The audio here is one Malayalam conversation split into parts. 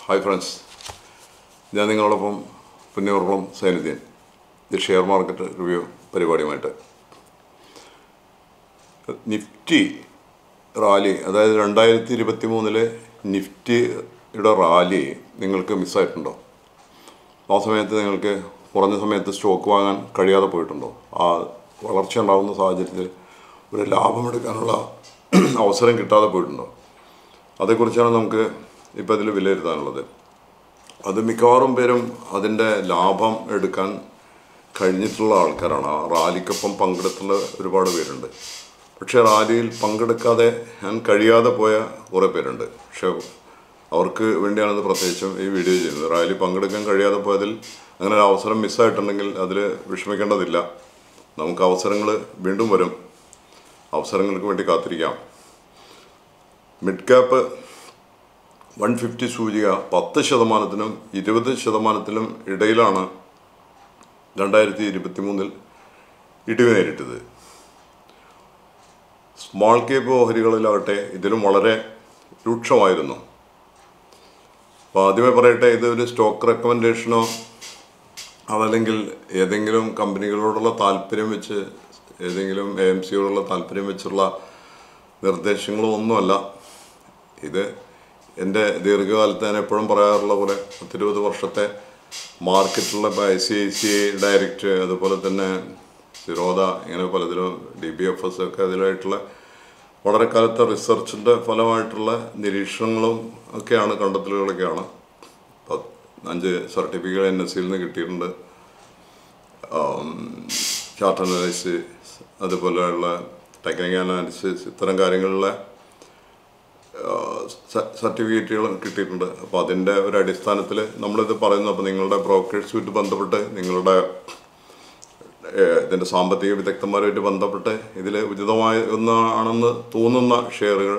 ഹായ് ഫ്രണ്ട്സ്, ഞാൻ നിങ്ങളോടൊപ്പം പുന്നയൂർകുളം സൈനുദ്ദീൻ. ഇത് ഷെയർ മാർക്കറ്റ് റിവ്യൂ പരിപാടിയുമായിട്ട്. നിഫ്റ്റി റാലി, അതായത് 2023 നിഫ്റ്റിയുടെ റാലി നിങ്ങൾക്ക് മിസ്സായിട്ടുണ്ടോ? ആ സമയത്ത് നിങ്ങൾക്ക് കുറഞ്ഞ സമയത്ത് സ്റ്റോക്ക് വാങ്ങാൻ കഴിയാതെ പോയിട്ടുണ്ടോ? ആ വളർച്ച ഉണ്ടാകുന്ന സാഹചര്യത്തിൽ ഒരു ലാഭമെടുക്കാനുള്ള അവസരം കിട്ടാതെ പോയിട്ടുണ്ടോ? അതേക്കുറിച്ചാണ് നമുക്ക് ഇപ്പോൾ ഇതിൽ വിലയിരുത്താനുള്ളത്. അത് മിക്കവാറും പേരും അതിൻ്റെ ലാഭം എടുക്കാൻ കഴിഞ്ഞിട്ടുള്ള ആൾക്കാരാണ്. ആ റാലിക്കൊപ്പം പങ്കെടുത്തുള്ള ഒരുപാട് പേരുണ്ട്. പക്ഷേ റാലിയിൽ പങ്കെടുക്കാതെ കഴിയാതെ പോയ കുറേ പേരുണ്ട്. പക്ഷേ അവർക്ക് വേണ്ടിയാണിത് പ്രത്യേകിച്ചും ഈ വീഡിയോ ചെയ്യുന്നത്. റാലി പങ്കെടുക്കാൻ കഴിയാതെ പോയതിൽ അങ്ങനെ ഒരു അവസരം മിസ്സായിട്ടുണ്ടെങ്കിൽ അതിൽ വിഷമിക്കേണ്ടതില്ല. നമുക്ക് അവസരങ്ങൾ വീണ്ടും വരും. അവസരങ്ങൾക്ക് വേണ്ടി കാത്തിരിക്കാം. മിഡ് ക്യാപ്പ് 150 സൂചിക 10%-നും 20%-നും ഇടയിലാണ് 2023 ഇടിവ് നേരിട്ടത്. സ്മോൾ ക്യാപ്പ് ഓഹരികളിലാകട്ടെ ഇതിലും വളരെ രൂക്ഷമായിരുന്നു. അപ്പോൾ ആദ്യമേ പറയട്ടെ, ഇതൊരു സ്റ്റോക്ക് റെക്കമെൻഡേഷനോ അതല്ലെങ്കിൽ ഏതെങ്കിലും കമ്പനികളോടുള്ള താല്പര്യം വെച്ച്, ഏതെങ്കിലും AMCയോടുള്ള താല്പര്യം വെച്ചുള്ള നിർദ്ദേശങ്ങളോ ഒന്നുമല്ല. ഇത് എൻ്റെ ദീർഘകാലത്ത് ഞാൻ എപ്പോഴും പറയാറുള്ള പോലെ 10-20 വർഷത്തെ മാർക്കറ്റിലുള്ള ICICI ഡയറക്റ്റ്, അതുപോലെ തന്നെ സിറോദ, ഇങ്ങനെ പലതിലും DBFS ഒക്കെ അതിലായിട്ടുള്ള വളരെ കാലത്തെ റിസർച്ചിൻ്റെ ഫലമായിട്ടുള്ള നിരീക്ഷണങ്ങളും ഒക്കെയാണ്, കണ്ടെത്തലുകളൊക്കെയാണ്. 5 സർട്ടിഫിക്കറ്റ് NSEയിൽ നിന്ന് കിട്ടിയിട്ടുണ്ട്. ചാർട്ട് അനാലിസിസ്, അതുപോലെയുള്ള ടെക്നിക്കൽ അനാലിസിസ്, ഇത്തരം കാര്യങ്ങളിലെ സർട്ടിഫിക്കറ്റുകൾ കിട്ടിയിട്ടുണ്ട്. അപ്പോൾ അതിൻ്റെ ഒരു അടിസ്ഥാനത്തിൽ നമ്മളിത് പറയുന്നു. അപ്പോൾ നിങ്ങളുടെ ബ്രോക്കേഴ്സുമായിട്ട് ബന്ധപ്പെട്ട്, നിങ്ങളുടെ ഇതിൻ്റെ സാമ്പത്തിക വിദഗ്ധന്മാരുമായിട്ട് ബന്ധപ്പെട്ട് ഇതിൽ ഉചിതമായ ഒന്നാണെന്ന് തോന്നുന്ന ഷെയറുകൾ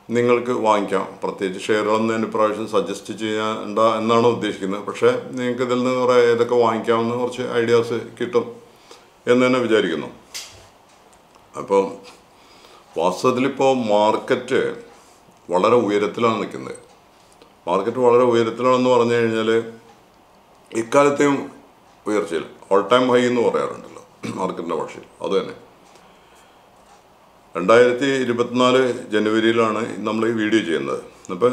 നിങ്ങൾക്ക് വാങ്ങിക്കാം. പ്രത്യേകിച്ച് ഷെയറുകളൊന്നും ഞാൻ ഇപ്രാവശ്യം സജസ്റ്റ് ചെയ്യേണ്ട എന്നാണ് ഉദ്ദേശിക്കുന്നത്. പക്ഷേ നിങ്ങൾക്ക് ഇതിൽ നിന്ന് കുറേ ഏതൊക്കെ വാങ്ങിക്കാമെന്ന് കുറച്ച് ഐഡിയാസ് കിട്ടും എന്ന് തന്നെ വിചാരിക്കുന്നു. അപ്പോൾ വാസ്തവത്തിലിപ്പോൾ മാർക്കറ്റ് വളരെ ഉയരത്തിലാണ് നിൽക്കുന്നത്. മാർക്കറ്റ് വളരെ ഉയരത്തിലാണെന്ന് പറഞ്ഞു കഴിഞ്ഞാൽ ഇക്കാലത്തെയും ഉയർച്ചയിൽ ഓൾ ടൈം ഹൈ എന്ന് പറയാറുണ്ടല്ലോ മാർക്കറ്റിൻ്റെ ഭാഷയിൽ. അതുതന്നെ 2024 ജനുവരിയിലാണ് നമ്മൾ ഈ വീഡിയോ ചെയ്യുന്നത്. അപ്പോൾ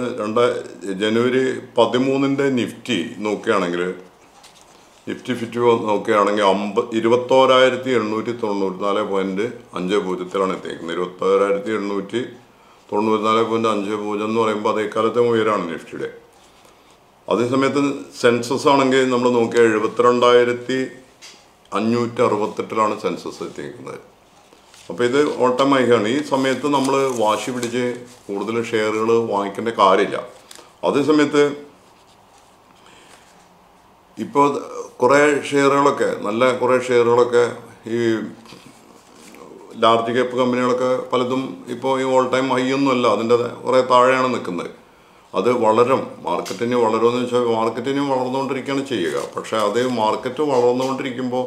ജനുവരി 13 നിഫ്റ്റി നോക്കുകയാണെങ്കിൽ, നിഫ്റ്റി ഫിഫ്റ്റി നോക്കുകയാണെങ്കിൽ 21,894.50 എത്തിയിരിക്കുന്നത്. 21,894.50 എന്ന് പറയുമ്പോൾ അതേക്കാലത്തെ ഉയരമാണ് നിഫ്റ്റിയുടെ. അതേസമയത്ത് സെൻസസ് ആണെങ്കിൽ നമ്മൾ നോക്കിയാൽ 72,568 സെൻസസ് എത്തിയിരിക്കുന്നത്. അപ്പോൾ ഇത് ഓൾ ടൈം ഹൈ ആണ്. ഈ സമയത്ത് നമ്മൾ വാശി പിടിച്ച് കൂടുതൽ ഷെയറുകൾ വാങ്ങിക്കേണ്ട കാര്യമില്ല. അതേസമയത്ത് ഇപ്പോൾ കുറേ ഷെയറുകളൊക്കെ, നല്ല കുറേ ഷെയറുകളൊക്കെ, ഈ ലാർജ് ക്യാപ്പ് കമ്പനികളൊക്കെ പലതും ഇപ്പോൾ ഈ ഓൾ ടൈം ഹൈ ഒന്നുമല്ല, അതിൻ്റെ കുറേ താഴെയാണ് നിൽക്കുന്നത്. അത് വളരും. മാർക്കറ്റിന് വളരുമെന്ന് വെച്ചാൽ മാർക്കറ്റിന് വളർന്നുകൊണ്ടിരിക്കുകയാണ് ചെയ്യുക. പക്ഷേ അതേ മാർക്കറ്റ് വളർന്നുകൊണ്ടിരിക്കുമ്പോൾ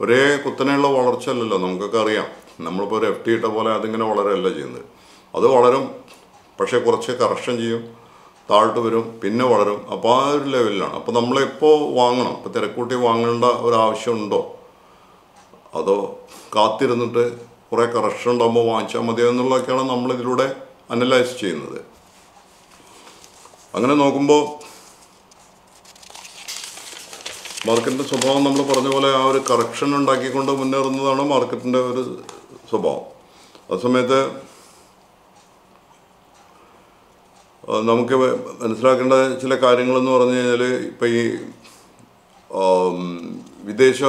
ഒരേ കുത്തനെയുള്ള വളർച്ച അല്ലല്ലോ. നമുക്കൊക്കെ അറിയാം, നമ്മളിപ്പോൾ ഒരു FD ഇട്ട പോലെ അതിങ്ങനെ വളരെയല്ല ചെയ്യുന്നത്. അത് വളരും, പക്ഷേ കുറച്ച് കറക്ഷൻ ചെയ്യും, താഴ്ത്തു വരും, പിന്നെ വളരും. അപ്പോൾ ആ ഒരു ലെവലിലാണ്. അപ്പോൾ നമ്മളെപ്പോൾ വാങ്ങണം? ഇപ്പോൾ തിരക്കൂട്ടി വാങ്ങേണ്ട ഒരാവശ്യമുണ്ടോ? അതോ കാത്തിരുന്നിട്ട് കുറേ കറക്ഷൻ ഉണ്ടാകുമ്പോൾ വാങ്ങിച്ചാൽ മതിയോ എന്നുള്ളതൊക്കെയാണ് നമ്മളിതിലൂടെ അനലൈസ് ചെയ്യുന്നത്. അങ്ങനെ നോക്കുമ്പോൾ മാർക്കറ്റിൻ്റെ സ്വഭാവം നമ്മൾ പറഞ്ഞ പോലെ ആ ഒരു കറക്ഷൻ ഉണ്ടാക്കിക്കൊണ്ട് മുന്നേറുന്നതാണ് മാർക്കറ്റിൻ്റെ ഒരു സ്വഭാവം. അതേസമയത്ത് നമുക്ക് മനസ്സിലാക്കേണ്ട ചില കാര്യങ്ങളെന്ന് പറഞ്ഞു കഴിഞ്ഞാൽ, ഇപ്പം ഈ വിദേശ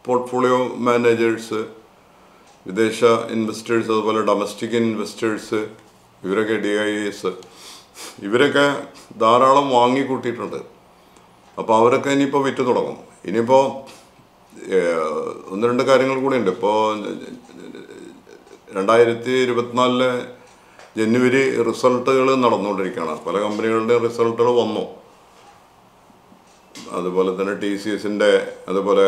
പോർട്ട്ഫോളിയോ മാനേജേഴ്സ്, വിദേശ ഇൻവെസ്റ്റേഴ്സ്, അതുപോലെ ഡൊമസ്റ്റിക് ഇൻവെസ്റ്റേഴ്സ്, ഇവരൊക്കെ DIAs, ഇവരൊക്കെ ധാരാളം വാങ്ങിക്കൂട്ടിയിട്ടുണ്ട്. അപ്പോൾ അവരൊക്കെ ഇനിയിപ്പോൾ വിറ്റ് തുടങ്ങും. ഇനിയിപ്പോൾ 1-2 കാര്യങ്ങൾ കൂടിയുണ്ട്. ഇപ്പോൾ 2024 ജനുവരി റിസൾട്ടുകൾ നടന്നുകൊണ്ടിരിക്കുകയാണ്. പല കമ്പനികളുടെയും റിസൾട്ടുകൾ വന്നു. അതുപോലെ തന്നെ TCSൻ്റെ, അതുപോലെ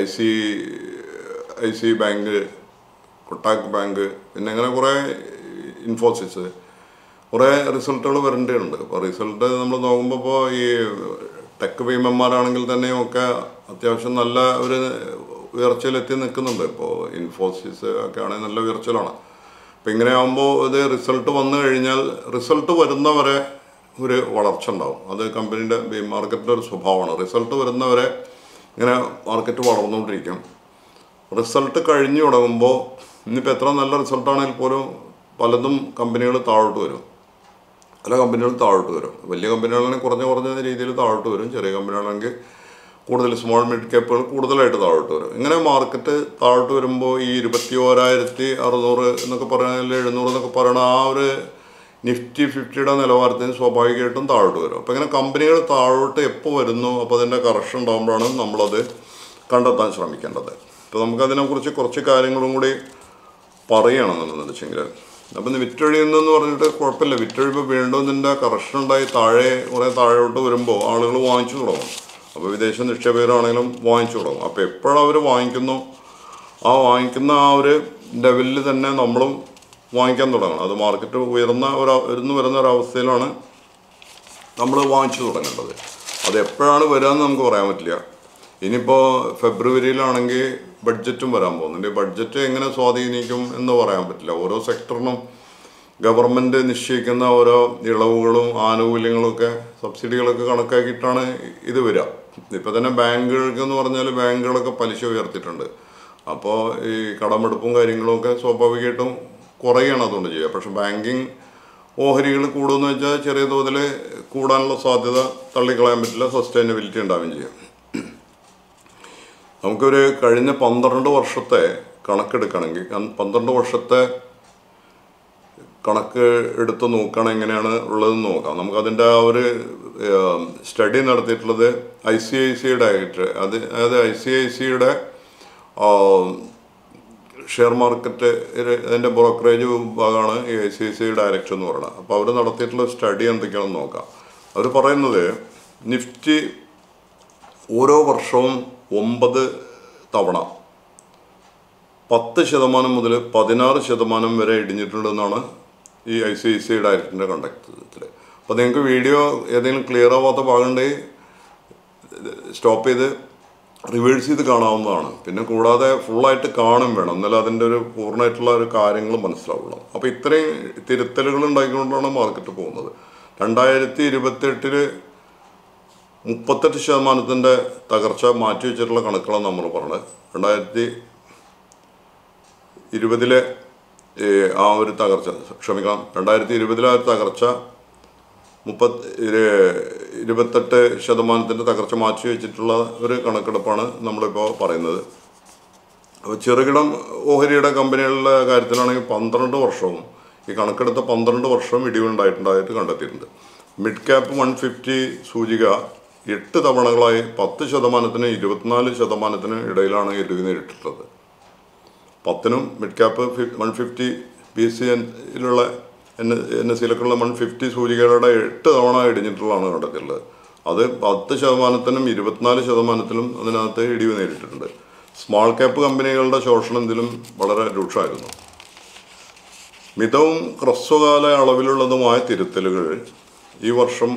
ICICI ബാങ്ക്, കൊട്ടാക് ബാങ്ക്, പിന്നെ അങ്ങനെ കുറേ ഇൻഫോസിസ്, കുറേ റിസൾട്ടുകൾ വരേണ്ടതുണ്ട്. അപ്പോൾ റിസൾട്ട് നമ്മൾ നോക്കുമ്പോൾ ഇപ്പോൾ ഈ ടെക് ഭീമന്മാരാണെങ്കിൽ തന്നെയും ഒക്കെ അത്യാവശ്യം നല്ല ഒരു ഉയർച്ചയിലെത്തി നിൽക്കുന്നുണ്ട്. ഇപ്പോൾ ഇൻഫോസിസ് ഒക്കെ ആണെങ്കിൽ നല്ല ഉയർച്ചയിലാണ്. അപ്പം ഇങ്ങനെ ആകുമ്പോൾ ഇത് റിസൾട്ട് വന്നു കഴിഞ്ഞാൽ റിസൾട്ട് വരുന്നവരെ ഒരു വളർച്ച ഉണ്ടാവും. അത് കമ്പനിയുടെ മാർക്കറ്റിൻ്റെ ഒരു സ്വഭാവമാണ്. റിസൾട്ട് വരുന്നവരെ ഇങ്ങനെ മാർക്കറ്റ് വളർന്നുകൊണ്ടിരിക്കും. റിസൾട്ട് കഴിഞ്ഞു തുടങ്ങുമ്പോൾ ഇന്നിപ്പോൾ എത്ര നല്ല റിസൾട്ടാണെങ്കിൽ പോലും പലതും കമ്പനികൾ താഴോട്ട് വരും. പല കമ്പനികളും താഴോട്ട് വരും. വലിയ കമ്പനികളാണെങ്കിൽ കുറഞ്ഞ രീതിയിൽ താഴോട്ട് വരും. ചെറിയ കമ്പനികളാണെങ്കിൽ കൂടുതൽ സ്മോൾ മിഡ് ക്യാപ്പുകൾ കൂടുതലായിട്ട് താഴോട്ട് വരും. ഇങ്ങനെ മാർക്കറ്റ് താഴോട്ട് വരുമ്പോൾ ഈ 21,600 എന്നൊക്കെ പറയുന്നതിൽ 700 എന്നൊക്കെ പറയുന്ന ആ ഒരു നിഫ്റ്റി 50യുടെ നിലവാരത്തിന് സ്വാഭാവികമായിട്ടും താഴോട്ട് വരും. അപ്പോൾ ഇങ്ങനെ കമ്പനികൾ താഴോട്ട് എപ്പോൾ വരുന്നു അപ്പോൾ അതിൻ്റെ കറക്ഷൻ ഉണ്ടാകുമ്പോഴാണ് നമ്മളത് കണ്ടെത്താൻ ശ്രമിക്കേണ്ടത്. അപ്പോൾ നമുക്കതിനെക്കുറിച്ച് കുറച്ച് കാര്യങ്ങളും കൂടി പറയുകയാണെന്നുള്ളതെന്ന് വെച്ചെങ്കിൽ, അപ്പം വിറ്റൊഴിയുന്നെന്ന് പറഞ്ഞിട്ട് കുഴപ്പമില്ല. വിറ്റൊഴിപ്പോൾ വീണ്ടും ഇതിൻ്റെ കറക്ഷൻ ഉണ്ടായി കുറേ താഴോട്ട് വരുമ്പോൾ ആളുകൾ വാങ്ങിച്ചു തുടങ്ങും. അപ്പോൾ വിദേശ നിക്ഷേപകരാണെങ്കിലും വാങ്ങിച്ചു തുടങ്ങും. അപ്പോൾ എപ്പോഴും അവർ വാങ്ങിക്കുന്നു വാങ്ങിക്കുന്ന ആ ഒരു ലെവലിൽ തന്നെ നമ്മളും വാങ്ങിക്കാൻ തുടങ്ങണം. അത് മാർക്കറ്റ് ഉയർന്നു വരുന്ന ഒരവസ്ഥയിലാണ് നമ്മൾ വാങ്ങിച്ചു തുടങ്ങേണ്ടത്. അത് എപ്പോഴാണ് വരികയെന്ന് നമുക്ക് പറയാൻ പറ്റില്ല. ഇനിയിപ്പോൾ ഫെബ്രുവരിയിലാണെങ്കിൽ ബഡ്ജറ്റും വരാൻ പോകുന്നുണ്ട്. ബഡ്ജറ്റ് എങ്ങനെ സ്വാധീനിക്കും എന്ന് പറയാൻ പറ്റില്ല. ഓരോ സെക്ടറിനും ഗവൺമെൻറ് നിശ്ചയിക്കുന്ന ഓരോ ഇളവുകളും ആനുകൂല്യങ്ങളും ഒക്കെ സബ്സിഡികളൊക്കെ കണക്കാക്കിയിട്ടാണ് ഇത് വരിക. ഇപ്പോൾ തന്നെ ബാങ്കുകൾക്ക് എന്ന് പറഞ്ഞാൽ ബാങ്കുകളൊക്കെ പലിശ ഉയർത്തിയിട്ടുണ്ട്. അപ്പോൾ ഈ കടമെടുപ്പും കാര്യങ്ങളുമൊക്കെ സ്വാഭാവികമായിട്ടും കുറയാണ് അതുകൊണ്ട് ചെയ്യുക. പക്ഷെ ബാങ്കിങ് ഓഹരികൾ കൂടുമെന്ന് വെച്ചാൽ ചെറിയ തോതിൽ കൂടാനുള്ള സാധ്യത തള്ളിക്കളയാൻ പറ്റില്ല. സസ്റ്റൈനബിലിറ്റി ഉണ്ടാവുകയും ചെയ്യും. നമുക്കൊരു കഴിഞ്ഞ 12 വർഷത്തെ കണക്കെടുക്കുകയാണെങ്കിൽ 12 വർഷത്തെ കണക്ക് എടുത്ത് നോക്കുകയാണെങ്കിൽ എങ്ങനെയാണ് ഉള്ളതെന്ന് നോക്കാം. നമുക്കതിൻ്റെ ആ ഒരു സ്റ്റഡി നടത്തിയിട്ടുള്ളത് ICICIയുടെ ആയിട്ട് അതായത് ICICIയുടെ ഷെയർ മാർക്കറ്റ് അതിൻ്റെ ബ്രോക്കറേജ് വിഭാഗമാണ് ഈ ICICI ഡയറക്ടർ എന്ന് പറയുന്നത്. അപ്പോൾ അവർ നടത്തിയിട്ടുള്ള സ്റ്റഡി എന്തൊക്കെയാണെന്ന് നോക്കാം. അവർ പറയുന്നത് നിഫ്റ്റി ഓരോ വർഷവും 9 തവണ 10% മുതൽ 16% വരെ ഇടിഞ്ഞിട്ടുണ്ടെന്നാണ് ഈ ICICI ഡയറക്ടറിൻ്റെ കണ്ടക്ടത്തിൽ. അപ്പോൾ നിങ്ങൾക്ക് വീഡിയോ ഏതെങ്കിലും ക്ലിയർ ആവാത്ത ഭാഗമുണ്ടെങ്കിൽ സ്റ്റോപ്പ് ചെയ്ത് റിവേഴ്സ് ചെയ്ത് കാണാവുന്നതാണ്. പിന്നെ കൂടാതെ ഫുള്ളായിട്ട് കാണും വേണം, എന്നാലും അതിൻ്റെ ഒരു പൂർണ്ണമായിട്ടുള്ള ഒരു കാര്യങ്ങൾ മനസ്സിലാവുള്ളൂ. അപ്പോൾ ഇത്രയും തിരുത്തലുകൾ ഉണ്ടാക്കിക്കൊണ്ടാണ് മാർക്കറ്റ് പോകുന്നത്. 2028 38% തകർച്ച മാറ്റി വെച്ചിട്ടുള്ള കണക്കുകളാണ് നമ്മൾ പറഞ്ഞത്. 2020 ആ ഒരു തകർച്ച 2020 ആ ഒരു തകർച്ച 28% തകർച്ച മാറ്റി വെച്ചിട്ടുള്ള ഒരു കണക്കെടുപ്പാണ് നമ്മളിപ്പോൾ പറയുന്നത്. അപ്പോൾ ചെറുകിടം ഓഹരിയുടെ കമ്പനികളുടെ കാര്യത്തിലാണെങ്കിൽ 12 വർഷവും ഈ കണക്കെടുത്ത 12 വർഷവും ഇടിവുണ്ടായിട്ടുണ്ടായിട്ട് കണ്ടെത്തിയിട്ടുണ്ട്. മിഡ് ക്യാപ്പ് 150 സൂചിക 8 തവണകളായി 10%-നും 24%-നും ഇടയിലാണ് ഇടിവ് നേരിട്ടിട്ടുള്ളത്. 10നും മിഡ് ക്യാപ്പ് 150 BSEയിലുള്ള NSEയിലൊക്കെയുള്ള 150 സൂചികകളുടെ 8 തവണ ഇടിഞ്ഞിട്ടുള്ളതാണ് കണ്ടെത്തിയിട്ടുള്ളത്. അത് 10%-നും 24%-നും അതിനകത്ത് ഇടിവ് നേരിട്ടിട്ടുണ്ട്. സ്മാൾ ക്യാപ്പ് കമ്പനികളുടെ ശോഷണം ഇതിലും വളരെ രൂക്ഷമായിരുന്നു. മിതവും ഹ്രസ്വകാല അളവിലുള്ളതുമായ തിരുത്തലുകൾ ഈ വർഷം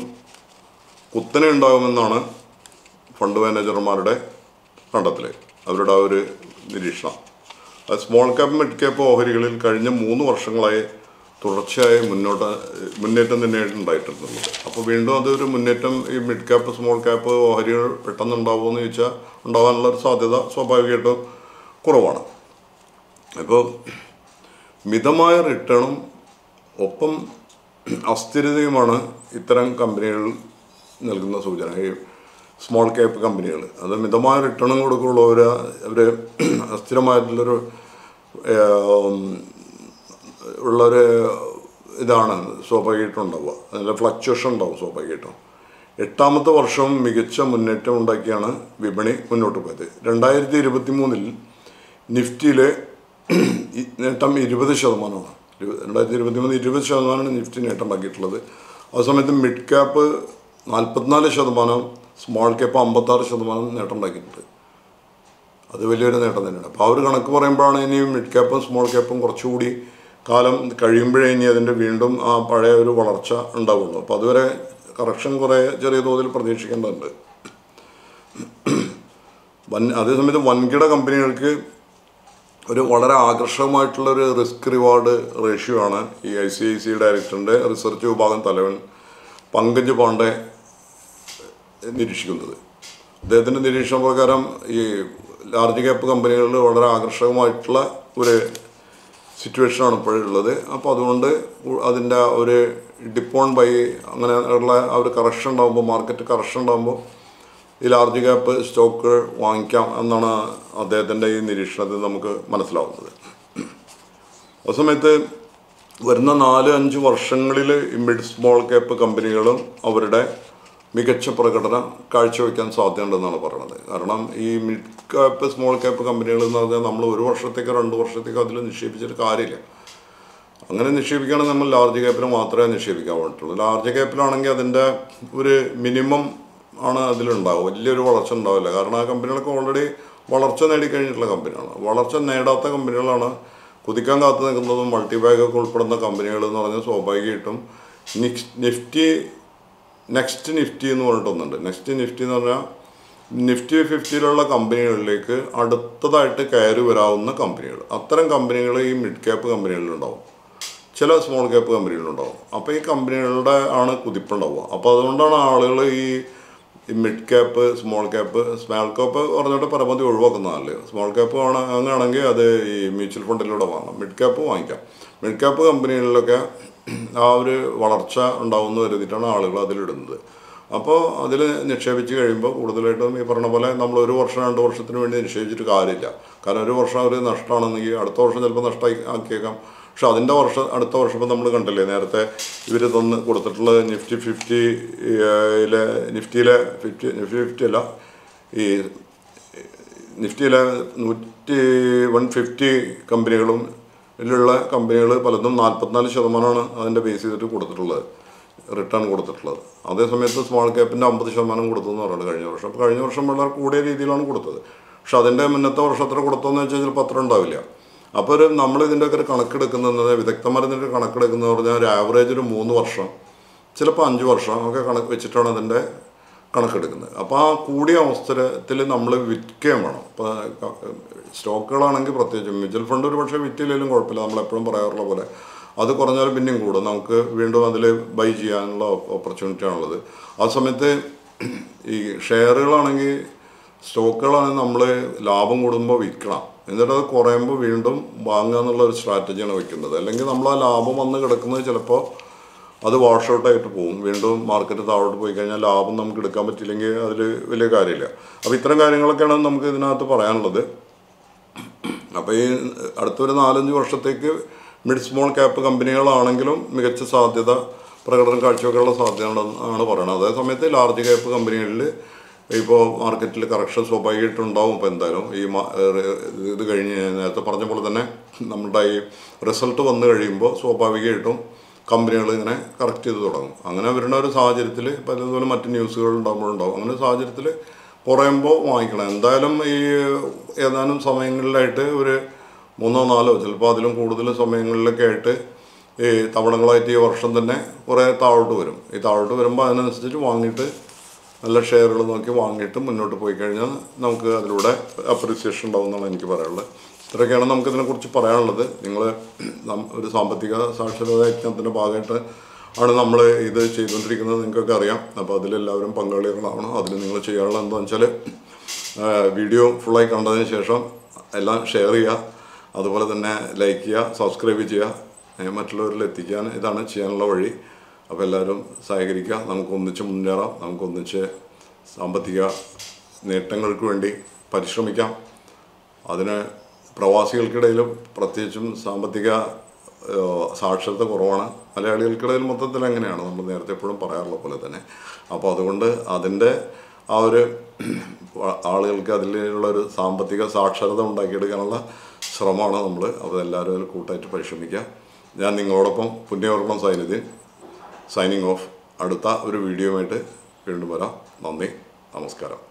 കുത്തനെ ഉണ്ടാകുമെന്നാണ് ഫണ്ട് മാനേജർമാരുടെ കണ്ടെത്തൽ, അവരുടെ ആ ഒരു നിരീക്ഷണം. അത് സ്മോൾ ക്യാപ്പ് മിഡ് ക്യാപ്പ് ഓഹരികളിൽ കഴിഞ്ഞ 3 വർഷങ്ങളായി തുടർച്ചയായി മുന്നേറ്റം തന്നെയായിട്ട് ഉണ്ടായിട്ടുള്ളത്. അപ്പോൾ വീണ്ടും അതൊരു മുന്നേറ്റം ഈ മിഡ് ക്യാപ്പ് സ്മോൾ ക്യാപ്പ് ഓഹരികൾ പെട്ടെന്ന് ഉണ്ടാവുമെന്ന് ചോദിച്ചാൽ ഉണ്ടാകാനുള്ളൊരു സാധ്യത സ്വാഭാവികമായിട്ടും കുറവാണ്. അപ്പോൾ മിതമായ റിട്ടേണും ഒപ്പം അസ്ഥിരതയുമാണ് ഇത്തരം കമ്പനികൾ നൽകുന്ന സൂചന. ഈ സ്മോൾ ക്യാപ്പ് കമ്പനികൾ അത് മിതമായ റിട്ടേണും കൊടുക്കുള്ളൂ. അവർ അസ്ഥിരമായിട്ടുള്ളൊരു ഉള്ളൊരു ഇതാണ് സ്വാഭാവികമായിട്ടും ഉണ്ടാവുക. അതിൻ്റെ ഫ്ലക്ച്വേഷൻ ഉണ്ടാവും സ്വാഭാവികമായിട്ടും. 8ാമത്തെ വർഷവും മികച്ച മുന്നേറ്റം ഉണ്ടാക്കിയാണ് വിപണി മുന്നോട്ട് പോയത്. 2023 നിഫ്റ്റിയിലെ നേട്ടം 20%. 2023 20% നിഫ്റ്റി നേട്ടം ഉണ്ടാക്കിയിട്ടുള്ളത്. ആ സമയത്ത് മിഡ് ക്യാപ്പ് 44%, സ്മോൾ ക്യാപ്പ് 56% നേട്ടം ഉണ്ടാക്കിയിട്ടുണ്ട്. അത് വലിയൊരു നേട്ടം തന്നെയാണ്. അപ്പോൾ ആ ഒരു കണക്ക് പറയുമ്പോഴാണ് ഇനി മിഡ് ക്യാപ്പും സ്മോൾ ക്യാപ്പും കുറച്ചുകൂടി കാലം കഴിയുമ്പോഴേ ഇനി അതിൻ്റെ വീണ്ടും ആ പഴയ ഒരു വളർച്ച ഉണ്ടാവുള്ളൂ. അപ്പോൾ അതുവരെ കറക്ഷൻ കുറേ ചെറിയ തോതിൽ പ്രതീക്ഷിക്കേണ്ടതുണ്ട്. അതേസമയത്ത് വൻകിട കമ്പനികൾക്ക് ഒരു വളരെ ആകർഷകമായിട്ടുള്ളൊരു റിസ്ക് റിവാർഡ് റേഷ്യോ ആണ് ഈ ICICI ഡയറക്ടറിൻ്റെ റിസർച്ച് വിഭാഗം തലവൻ പങ്കജ് പാണ്ഡെ നിരീക്ഷിക്കുന്നത്. അദ്ദേഹത്തിൻ്റെ നിരീക്ഷണ പ്രകാരം ഈ ലാർജ് ക്യാപ്പ് കമ്പനികളിൽ വളരെ ആകർഷകമായിട്ടുള്ള ഒരു സിറ്റുവേഷനാണ് ഇപ്പോഴുള്ളത്. അപ്പോൾ അതുകൊണ്ട് അതിൻ്റെ ഒരു ഡിപ്പ് ഓൺ ബൈ അങ്ങനെ ഉള്ള ആ ഒരു കറക്ഷൻ ഉണ്ടാകുമ്പോൾ, മാർക്കറ്റ് കറക്ഷൻ ഉണ്ടാകുമ്പോൾ ഈ ലാർജ് ക്യാപ്പ് സ്റ്റോക്ക് വാങ്ങിക്കാം എന്നാണ് അദ്ദേഹത്തിൻ്റെ ഈ നിരീക്ഷണത്തിൽ നമുക്ക് മനസ്സിലാവുന്നത്. അതേസമയത്ത് വരുന്ന 4-5 വർഷങ്ങളിൽ ഈ മിഡ് സ്മോൾ ക്യാപ്പ് കമ്പനികളും അവരുടെ മികച്ച പ്രകടനം കാഴ്ചവെക്കാൻ സാധ്യതയുണ്ടെന്നാണ് പറയുന്നത്. കാരണം ഈ മിഡ് ക്യാപ്പ് സ്മോൾ ക്യാപ്പ് കമ്പനികൾ എന്ന് പറഞ്ഞാൽ നമ്മൾ 1 വർഷത്തേക്കോ 2 വർഷത്തേക്കോ അതിൽ നിക്ഷേപിച്ചിട്ട് കാര്യമില്ല. അങ്ങനെ നിക്ഷേപിക്കുകയാണെങ്കിൽ നമ്മൾ ലാർജ് ക്യാപ്പിൽ മാത്രമേ നിക്ഷേപിക്കാൻ പറ്റുള്ളൂ. ലാർജ് ക്യാപ്പിലാണെങ്കിൽ അതിൻ്റെ ഒരു മിനിമം ആണ് അതിലുണ്ടാവുക, വലിയൊരു വളർച്ച ഉണ്ടാവില്ല. കാരണം ആ കമ്പനികളൊക്കെ ഓൾറെഡി വളർച്ച നേടിക്കഴിഞ്ഞിട്ടുള്ള കമ്പനിയാണ്. വളർച്ച നേടാത്ത കമ്പനികളാണ് കുതിക്കാൻ കാത്തു നിൽക്കുന്നതും മൾട്ടിബാഗൊക്കെ ഉൾപ്പെടുന്ന കമ്പനികൾ എന്ന് പറഞ്ഞാൽ സ്വാഭാവികമായിട്ടും നെക്സ്റ്റ് നിഫ്റ്റി എന്ന് പറഞ്ഞിട്ടൊന്നുണ്ട്. നെക്സ്റ്റ് നിഫ്റ്റി എന്ന് പറഞ്ഞാൽ നിഫ്റ്റി 50 കമ്പനികളിലേക്ക് അടുത്തതായിട്ട് കയറി വരാവുന്ന കമ്പനികൾ. അത്തരം കമ്പനികൾ ഈ മിഡ് ക്യാപ്പ് കമ്പനികളിലുണ്ടാവും, ചില സ്മോൾ ക്യാപ്പ് കമ്പനികളുണ്ടാവും. അപ്പോൾ ഈ കമ്പനികളുടെ ആണ് കുതിപ്പുണ്ടാവുക. അപ്പോൾ അതുകൊണ്ടാണ് ആളുകൾ ഈ മിഡ് ക്യാപ്പ് സ്മോൾ ക്യാപ്പ് പറഞ്ഞിട്ട് പരമാവധി ഒഴിവാക്കുന്നതല്ലേ. സ്മോൾ ക്യാപ്പ് അങ്ങനെയാണെങ്കിൽ അത് ഈ മ്യൂച്വൽ ഫണ്ടിലൂടെ വാങ്ങാം, മിഡ് ക്യാപ്പ് വാങ്ങിക്കാം. മിഡ് ക്യാപ്പ് കമ്പനികളിലൊക്കെ ആ ഒരു വളർച്ച ഉണ്ടാവുമെന്ന് കരുതിയിട്ടാണ് ആളുകൾ അതിലിടുന്നത്. അപ്പോൾ അതിൽ നിക്ഷേപിച്ച് കഴിയുമ്പോൾ കൂടുതലായിട്ടും ഈ പറഞ്ഞ പോലെ നമ്മൾ 1 വർഷം 2 വർഷത്തിന് വേണ്ടി നിക്ഷേപിച്ചിട്ട് കാര്യമില്ല. കാരണം 1 വർഷം ഒരു നഷ്ടമാണെന്നെങ്കിൽ അടുത്ത വർഷം ചിലപ്പോൾ ആക്കിയേക്കാം. പക്ഷെ അതിൻ്റെ അടുത്ത വർഷം ഇപ്പം നമ്മൾ കണ്ടില്ലേ, നേരത്തെ ഇവർ തന്ന് കൊടുത്തിട്ടുള്ള നിഫ്റ്റി 50 അല്ല, ഈ നിഫ്റ്റിയിലെ 150 കമ്പനികളും ഇതിലുള്ള കമ്പനികൾ പലതും 44% അതിൻ്റെ ബേസ് ചെയ്തിട്ട് കൊടുത്തിട്ടുള്ളത്, റിട്ടേൺ കൊടുത്തിട്ടുള്ളത്. അതേസമയത്ത് സ്മോൾ ക്യാപ്പിൻ്റെ 50% കൊടുത്തെന്ന് പറയുന്നത് കഴിഞ്ഞ വർഷം. അപ്പോൾ കഴിഞ്ഞ വർഷം വളരെ കൂടിയ രീതിയിലാണ് കൊടുത്തത്. പക്ഷെ അതിൻ്റെ മുന്നത്തെ വർഷം എത്ര കൊടുത്തതെന്ന് വെച്ചാൽ ചിലപ്പോൾ അത്ര ഉണ്ടാവില്ല. അപ്പോൾ നമ്മൾ ഇതിൻ്റെയൊക്കെ ഒരു കണക്കെടുക്കുന്നത്, വിദഗ്ധന്മാരിതിൻ്റെ കണക്കെടുക്കുന്നത് പറഞ്ഞാൽ ഒരു ആവറേജ് ഒരു 3 വർഷം ചിലപ്പോൾ 5 വർഷം ഒക്കെ കണക്ക് വെച്ചിട്ടാണ് അതിൻ്റെ കണക്കെടുക്കുന്നത്. അപ്പോൾ ആ കൂടിയ അവസരത്തിൽ നമ്മൾ വിൽക്കുകയും വേണം. ഇപ്പോൾ സ്റ്റോക്കുകളാണെങ്കിൽ പ്രത്യേകിച്ചും മ്യൂച്വൽ ഫണ്ട് ഒരു പക്ഷേ വിറ്റില്ലെങ്കിലും കുഴപ്പമില്ല, നമ്മളെപ്പോഴും പറയാറുള്ള പോലെ അത് കുറഞ്ഞാലും പിന്നെയും കൂടും, നമുക്ക് വീണ്ടും അതിൽ ബൈ ചെയ്യാനുള്ള ഓപ്പർച്യൂണിറ്റി ആണുള്ളത്. ആ സമയത്ത് ഈ ഷെയറുകളാണെങ്കിൽ സ്റ്റോക്കുകളാണെങ്കിൽ നമ്മൾ ലാഭം കൂടുമ്പോൾ വിൽക്കണം, എന്നിട്ട് അത് കുറയുമ്പോൾ വീണ്ടും വാങ്ങുക എന്നുള്ള ഒരു സ്ട്രാറ്റജിയാണ് വെക്കുന്നത്. അല്ലെങ്കിൽ നമ്മൾ ആ ലാഭം വന്ന് കിടക്കുന്നത് ചിലപ്പോൾ അത് വാഷ് ഔട്ടായിട്ട് പോകും. വീണ്ടും മാർക്കറ്റ് താഴോട്ട് പോയി കഴിഞ്ഞാൽ ലാഭം നമുക്ക് എടുക്കാൻ പറ്റില്ലെങ്കിൽ അതിൽ വലിയ കാര്യമില്ല. അപ്പോൾ ഇത്തരം കാര്യങ്ങളൊക്കെയാണ് നമുക്ക് ഇതിനകത്ത് പറയാനുള്ളത്. അപ്പോൾ ഈ അടുത്തൊരു 4-5 വർഷത്തേക്ക് മിഡ് സ്മോൾ ക്യാപ്പ് കമ്പനികളാണെങ്കിലും മികച്ച സാധ്യത പ്രകടനം കാഴ്ചവെക്കാനുള്ള സാധ്യതയാണ് പറയുന്നത്. അതേസമയത്ത് ലാർജ് ക്യാപ്പ് കമ്പനികളിൽ ഇപ്പോൾ മാർക്കറ്റിൽ കറക്ഷൻ സ്വാഭാവികമായിട്ടുണ്ടാവും. ഇപ്പോൾ എന്തായാലും ഈ ഇത് കഴിഞ്ഞ് നേരത്തെ പറഞ്ഞ പോലെ തന്നെ നമ്മുടെ ഈ റിസൾട്ട് വന്നു കഴിയുമ്പോൾ സ്വാഭാവികമായിട്ടും കമ്പനികൾ ഇങ്ങനെ കറക്റ്റ് ചെയ്ത് തുടങ്ങും. അങ്ങനെ വരുന്ന ഒരു സാഹചര്യത്തിൽ ഇപ്പോൾ അതുപോലെ മറ്റ് ന്യൂസുകൾ ഉണ്ടാകുമ്പോഴുണ്ടാവും. അങ്ങനെ സാഹചര്യത്തിൽ കുറയുമ്പോൾ വാങ്ങിക്കണം. എന്തായാലും ഈ ഏതാനും സമയങ്ങളിലായിട്ട് ഒരു 3-4 ചിലപ്പോൾ അതിലും കൂടുതൽ സമയങ്ങളിലൊക്കെ ആയിട്ട് ഈ തവണകളായിട്ട് ഈ വർഷം തന്നെ കുറേ താഴോട്ട് വരും. ഈ താഴോട്ട് വരുമ്പോൾ അതിനനുസരിച്ച് വാങ്ങിയിട്ട് നല്ല ഷെയറുകൾ നോക്കി വാങ്ങിയിട്ട് മുന്നോട്ട് പോയി കഴിഞ്ഞാൽ നമുക്ക് അതിലൂടെ അപ്രീസിയേഷൻ ഉണ്ടാവുമെന്നാണ് എനിക്ക് പറയാനുള്ളത്. ഇത്രയൊക്കെയാണ് നമുക്കിതിനെക്കുറിച്ച് പറയാനുള്ളത്. നിങ്ങൾ ഒരു സാമ്പത്തിക സാക്ഷരതാ യജ്ഞത്തിൻ്റെ ഭാഗമായിട്ട് ആണ് നമ്മൾ ഇത് ചെയ്തുകൊണ്ടിരിക്കുന്നത്, നിങ്ങൾക്കൊക്കെ അറിയാം. അപ്പോൾ അതിലെല്ലാവരും പങ്കാളികളാവണം. അതിൽ നിങ്ങൾ ചെയ്യാനുള്ള എന്താണെന്ന് വെച്ചാൽ വീഡിയോ ഫുള്ളായി കണ്ടതിന് ശേഷം എല്ലാം ഷെയർ ചെയ്യുക, അതുപോലെ തന്നെ ലൈക്ക് ചെയ്യുക, സബ്സ്ക്രൈബ് ചെയ്യുക, മറ്റുള്ളവരിൽ എത്തിക്കാൻ ഇതാണ് ചെയ്യാനുള്ള വഴി. അപ്പോൾ എല്ലാവരും സഹകരിക്കുക, നമുക്ക് ഒന്നിച്ച് മുന്നേറാം, നമുക്കൊന്നിച്ച് സാമ്പത്തിക നേട്ടങ്ങൾക്ക് വേണ്ടി പരിശ്രമിക്കാം. അതിന് പ്രവാസികൾക്കിടയിലും പ്രത്യേകിച്ചും സാമ്പത്തിക സാക്ഷരത കുറവാണ്. മലയാളികൾക്കിടയിൽ മൊത്തത്തിൽ അങ്ങനെയാണ്, നമ്മൾ നേരത്തെ എപ്പോഴും പറയാറുള്ള പോലെ തന്നെ. അപ്പോൾ അതുകൊണ്ട് അതിൻ്റെ ആ ഒരു ആളുകൾക്ക് അതിലുള്ളൊരു സാമ്പത്തിക സാക്ഷരത ഉണ്ടാക്കിയെടുക്കാനുള്ള ശ്രമമാണ് നമ്മൾ. അപ്പോൾ എല്ലാവരും അതിൽ കൂട്ടായിട്ട് പരിശ്രമിക്കുക. ഞാൻ നിങ്ങളോടൊപ്പം പുണ്യവർമ്മ സൈനുദ്ദീൻ സൈനിങ് ഓഫ്. അടുത്ത ഒരു വീഡിയോയുമായിട്ട് വീണ്ടും വരാം. നന്ദി, നമസ്കാരം.